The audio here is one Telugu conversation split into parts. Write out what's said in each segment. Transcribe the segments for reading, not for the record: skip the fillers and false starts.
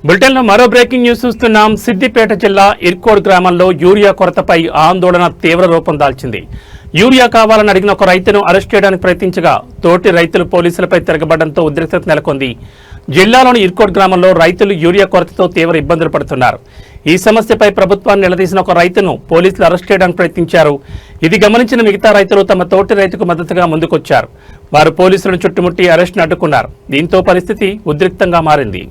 బులెటిన్లో మరో బ్రేకింగ్ న్యూస్ చూస్తున్నాం. సిద్దిపేట జిల్లా ఇర్కోడ్ గ్రామంలో యూరియా కొరతపై ఆందోళన తీవ్ర రూపం దాల్చింది. యూరియా కావాలని అడిగిన ఒక రైతును అరెస్ట్ చేయడానికి ప్రయత్నించగా తోటి రైతులు పోలీసులపై తిరగబడడంతో ఉద్రిక్తత నెలకొంది. జిల్లాలోని ఇర్కోడ్ గ్రామంలో రైతులు యూరియా కొరతతో తీవ్ర ఇబ్బందులు పడుతున్నారు. ఈ సమస్యపై ప్రభుత్వాన్ని నిలదీసిన ఒక రైతును పోలీసులు అరెస్ట్ చేయడానికి ప్రయత్నించారు. ఇది గమనించిన మిగతా రైతులు తమ తోటి రైతుకు మద్దతుగా ముందుకొచ్చారు. వారు పోలీసులను చుట్టుముట్టి అరెస్ట్ను అడ్డుకున్నారు. దీంతో పరిస్థితి ఉద్రిక్తంగా మారింది.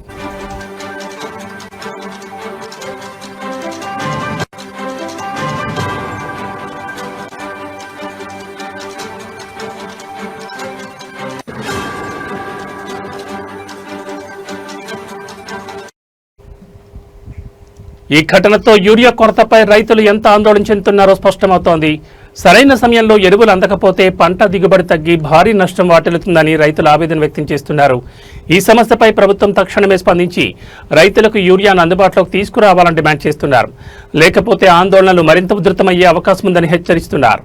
ఈ ఘటనతో యూరియా కొరతపై రైతులు ఎంత ఆందోళన చెందుతున్నారో స్పష్టమవుతోంది. సరైన సమయంలో ఎరువులు అందకపోతే పంట దిగుబడి తగ్గి భారీ నష్టం వాటిల్లుతుందని రైతులు ఆవేదన వ్యక్తం చేస్తున్నారు. ఈ సమస్యపై ప్రభుత్వం తక్షణమే స్పందించి రైతులకు యూరియాను అందుబాటులోకి తీసుకురావాలని డిమాండ్ చేస్తున్నారు. లేకపోతే ఆందోళనలు మరింత ఉధృతమయ్యే అవకాశం ఉందని హెచ్చరిస్తున్నారు.